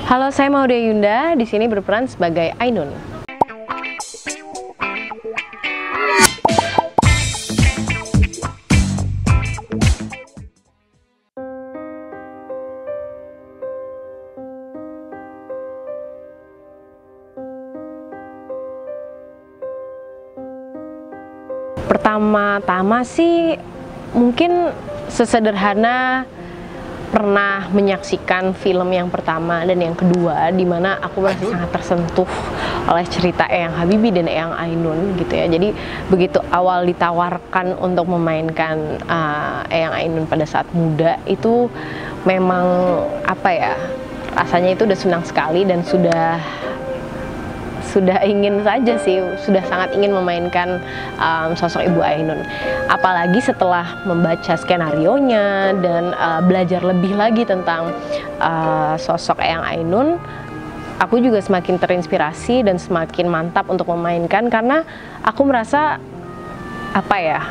Halo, saya Maudia Yunda, di sini berperan sebagai Ainun. Pertama-tama sih mungkin sesederhana pernah menyaksikan film yang pertama dan yang kedua, di mana aku merasa sangat tersentuh oleh cerita Eyang Habibie dan Eyang Ainun gitu ya. Jadi begitu awal ditawarkan untuk memainkan Eyang Ainun pada saat muda, itu memang apa ya, rasanya itu udah senang sekali dan sudah ingin saja sih, sudah sangat ingin memainkan sosok Ibu Ainun. Apalagi setelah membaca skenarionya dan belajar lebih lagi tentang sosok Eyang Ainun, aku juga semakin terinspirasi dan semakin mantap untuk memainkan, karena aku merasa apa ya,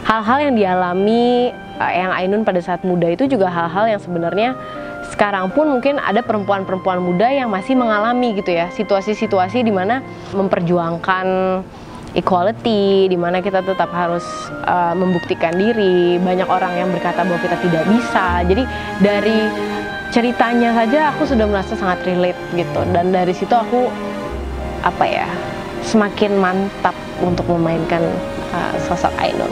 hal-hal yang dialami Eyang Ainun pada saat muda itu juga hal-hal yang sebenarnya sekarang pun mungkin ada perempuan-perempuan muda yang masih mengalami gitu ya, situasi-situasi di mana memperjuangkan equality, di mana kita tetap harus membuktikan diri. Banyak orang yang berkata bahwa kita tidak bisa. Jadi dari ceritanya saja aku sudah merasa sangat relate gitu, dan dari situ aku apa ya, semakin mantap untuk memainkan sosok Ainun.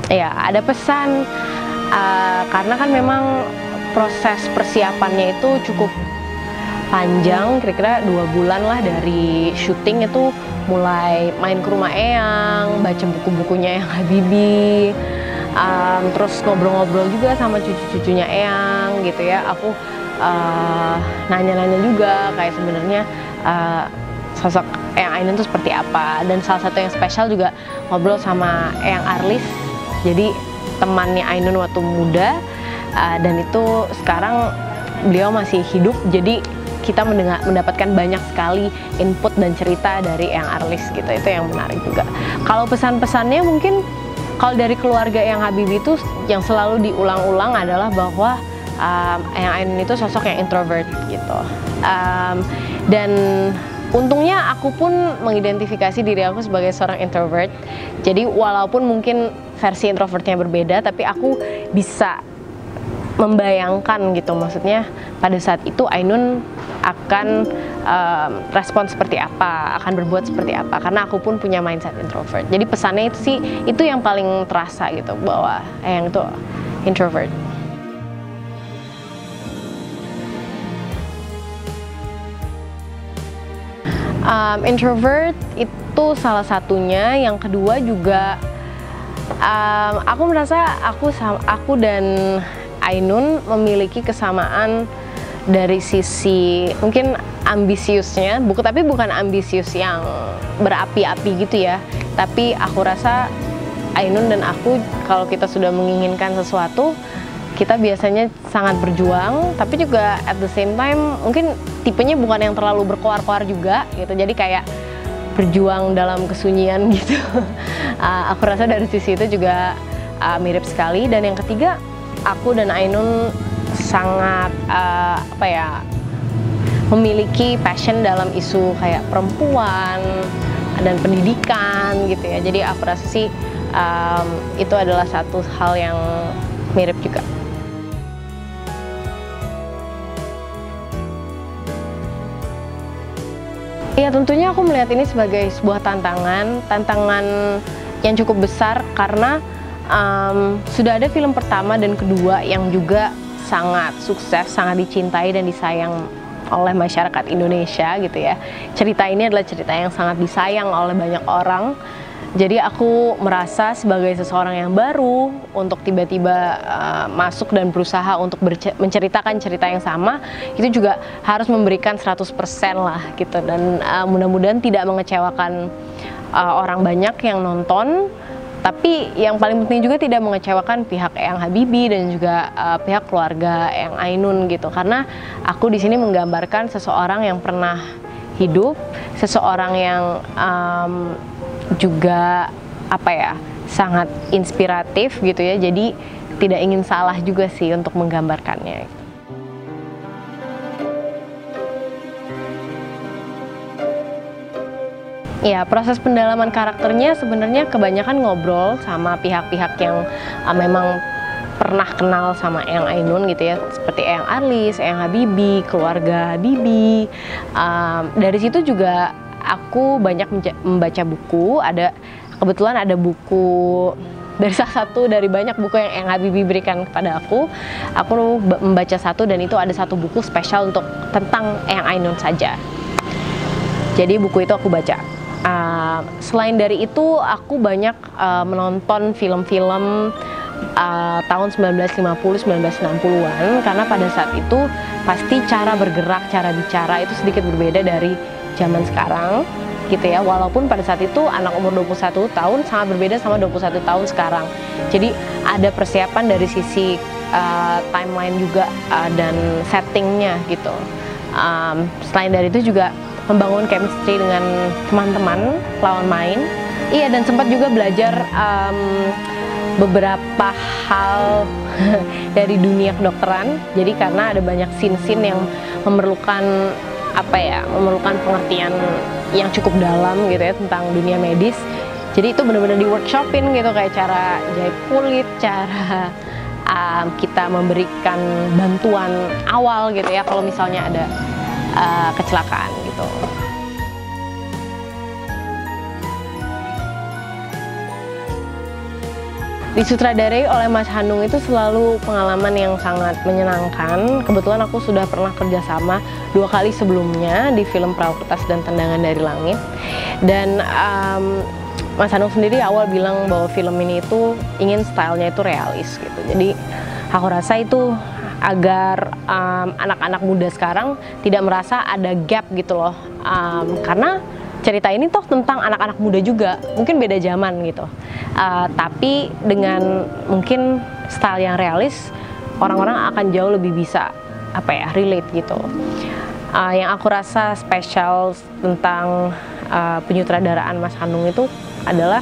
Ya, ada pesan karena kan memang proses persiapannya itu cukup panjang, kira-kira 2 bulan lah, dari syuting itu mulai main ke rumah Eyang, baca buku-bukunya Eyang Habibie, terus ngobrol-ngobrol juga sama cucu-cucunya Eyang gitu ya. Aku nanya-nanya juga kayak sebenarnya sosok Eyang Ainun itu seperti apa, dan salah satu yang spesial juga ngobrol sama Eyang Arlis. Jadi temannya Ainun waktu muda, dan itu sekarang beliau masih hidup, jadi kita mendapatkan banyak sekali input dan cerita dari Eyang Arlis gitu. Itu yang menarik juga. Kalau pesan-pesannya mungkin kalau dari keluarga Eyang Habibie itu yang selalu diulang-ulang adalah bahwa Eyang Ainun itu sosok yang introvert gitu, dan untungnya aku pun mengidentifikasi diri aku sebagai seorang introvert. Jadi walaupun mungkin versi introvertnya berbeda, tapi aku bisa membayangkan gitu, maksudnya pada saat itu Ainun akan respon seperti apa, akan berbuat seperti apa, karena aku pun punya mindset introvert. Jadi pesannya itu sih, itu yang paling terasa gitu, bahwa Eyang itu introvert. Introvert itu salah satunya. Yang kedua juga aku merasa aku dan Ainun memiliki kesamaan dari sisi mungkin ambisiusnya, tapi bukan ambisius yang berapi-api gitu ya. Tapi aku rasa Ainun dan aku, kalau kita sudah menginginkan sesuatu, kita biasanya sangat berjuang, tapi juga at the same time mungkin tipenya bukan yang terlalu berkoar-koar juga gitu. Jadi kayak berjuang dalam kesunyian gitu. Aku rasa dari sisi itu juga mirip sekali. Dan yang ketiga, aku dan Ainun sangat apa ya, memiliki passion dalam isu kayak perempuan dan pendidikan gitu ya. Jadi aku rasa sih itu adalah satu hal yang mirip juga. Ya, tentunya aku melihat ini sebagai sebuah tantangan yang cukup besar, karena sudah ada film pertama dan kedua yang juga sangat sukses, sangat dicintai dan disayang oleh masyarakat Indonesia gitu ya. Cerita ini adalah cerita yang sangat disayang oleh banyak orang. Jadi aku merasa sebagai seseorang yang baru untuk tiba-tiba masuk dan berusaha untuk menceritakan cerita yang sama, itu juga harus memberikan 100% lah gitu. Dan mudah-mudahan tidak mengecewakan orang banyak yang nonton, tapi yang paling penting juga tidak mengecewakan pihak Eyang Habibie dan juga pihak keluarga Eyang Ainun gitu. Karena aku di sini menggambarkan seseorang yang pernah hidup, seseorang yang juga apa ya, sangat inspiratif gitu ya, jadi tidak ingin salah juga sih untuk menggambarkannya. Ya, proses pendalaman karakternya sebenarnya kebanyakan ngobrol sama pihak-pihak yang memang pernah kenal sama Eyang Ainun gitu ya, seperti Eyang Arlis, Eyang Habibie, keluarga Habibie. Dari situ juga aku banyak membaca buku. Kebetulan ada buku dari salah satu dari banyak buku yang Eyang Habibie berikan kepada aku membaca satu, dan itu ada satu buku spesial tentang Eyang Ainun saja. Jadi buku itu aku baca. Selain dari itu, aku banyak menonton film-film tahun 1950-1960-an, karena pada saat itu pasti cara bergerak, cara bicara itu sedikit berbeda dari zaman sekarang gitu ya, walaupun pada saat itu anak umur 21 tahun sangat berbeda sama 21 tahun sekarang. Jadi ada persiapan dari sisi timeline juga dan settingnya gitu. Selain dari itu juga membangun chemistry dengan teman-teman lawan main. Iya, dan sempat juga belajar beberapa hal dari dunia kedokteran. Jadi karena ada banyak scene-scene yang memerlukan memerlukan pengertian yang cukup dalam gitu ya tentang dunia medis. Jadi itu benar-benar di workshopin gitu, kayak cara jahit kulit, cara kita memberikan bantuan awal gitu ya kalau misalnya ada kecelakaan gitu. Disutradarai oleh Mas Hanung itu selalu pengalaman yang sangat menyenangkan. Kebetulan aku sudah pernah kerjasama 2 kali sebelumnya di film Perahu Kertas dan Tendangan dari Langit. Dan Mas Hanung sendiri awal bilang bahwa film ini itu ingin stylenya itu realis gitu. Jadi aku rasa itu agar anak-anak muda sekarang tidak merasa ada gap gitu loh, karena cerita ini toh tentang anak-anak muda juga, mungkin beda zaman gitu, tapi dengan mungkin style yang realis, orang-orang akan jauh lebih bisa relate gitu. Yang aku rasa spesial tentang penyutradaraan Mas Hanung itu adalah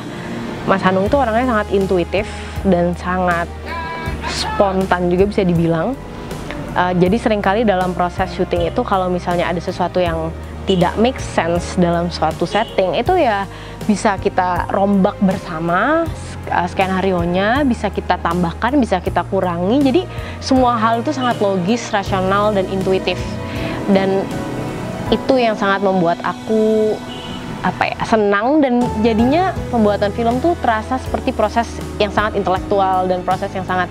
Mas Hanung itu orangnya sangat intuitif dan sangat spontan juga bisa dibilang. Jadi seringkali dalam proses syuting itu kalau misalnya ada sesuatu yang tidak make sense dalam suatu setting, itu ya bisa kita rombak bersama skenario-nya, bisa kita tambahkan, bisa kita kurangi. Jadi semua hal itu sangat logis, rasional, dan intuitif. Dan itu yang sangat membuat aku senang, dan jadinya pembuatan film tuh terasa seperti proses yang sangat intelektual dan proses yang sangat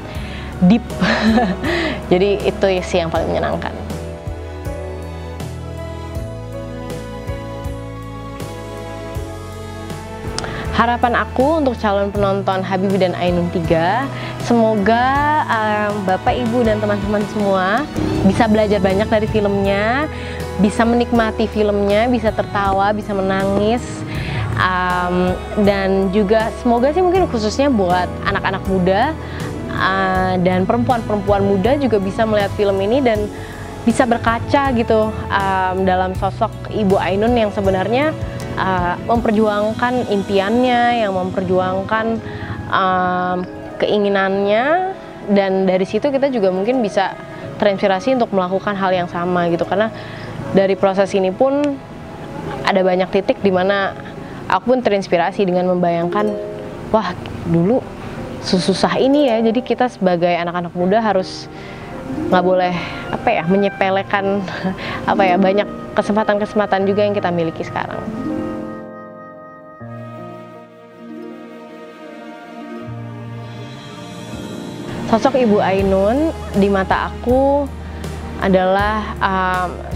deep. Jadi itu sih yang paling menyenangkan. Harapan aku untuk calon penonton Habibie dan Ainun 3, semoga Bapak, Ibu, dan teman-teman semua bisa belajar banyak dari filmnya, bisa menikmati filmnya, bisa tertawa, bisa menangis, dan juga semoga sih mungkin khususnya buat anak-anak muda dan perempuan-perempuan muda juga bisa melihat film ini dan bisa berkaca gitu dalam sosok Ibu Ainun yang sebenarnya memperjuangkan impiannya, yang memperjuangkan keinginannya, dan dari situ kita juga mungkin bisa terinspirasi untuk melakukan hal yang sama gitu, karena dari proses ini pun ada banyak titik di mana aku pun terinspirasi dengan membayangkan, wah dulu susah ini ya, jadi kita sebagai anak-anak muda harus nggak boleh menyepelekan banyak kesempatan-kesempatan juga yang kita miliki sekarang. Sosok Ibu Ainun di mata aku adalah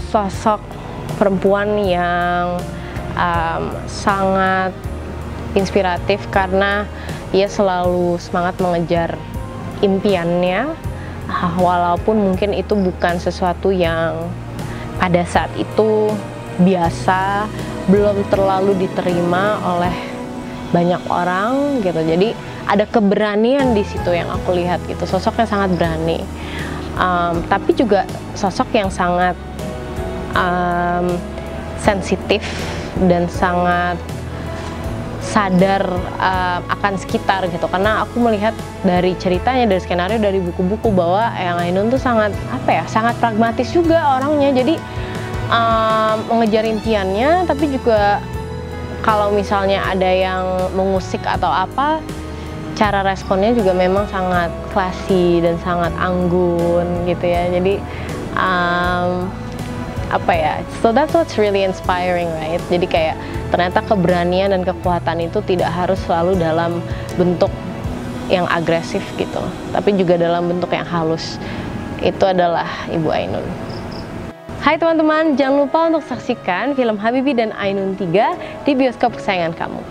sosok perempuan yang sangat inspiratif karena ia selalu semangat mengejar impiannya, walaupun mungkin itu bukan sesuatu yang pada saat itu biasa, belum terlalu diterima oleh banyak orang gitu. Jadi ada keberanian di situ yang aku lihat gitu, sosoknya sangat berani, tapi juga sosok yang sangat sensitif dan sangat sadar akan sekitar gitu, karena aku melihat dari ceritanya, dari skenario, dari buku-buku bahwa Eyang Ainun tuh sangat sangat pragmatis juga orangnya. Jadi mengejar impiannya, tapi juga kalau misalnya ada yang mengusik atau apa, cara responnya juga memang sangat classy dan sangat anggun gitu ya. Jadi so that's what's really inspiring, right? Jadi kayak ternyata keberanian dan kekuatan itu tidak harus selalu dalam bentuk yang agresif gitu, tapi juga dalam bentuk yang halus. Itu adalah Ibu Ainun. Hai teman-teman, jangan lupa untuk saksikan film Habibie dan Ainun 3 di bioskop kesayangan kamu.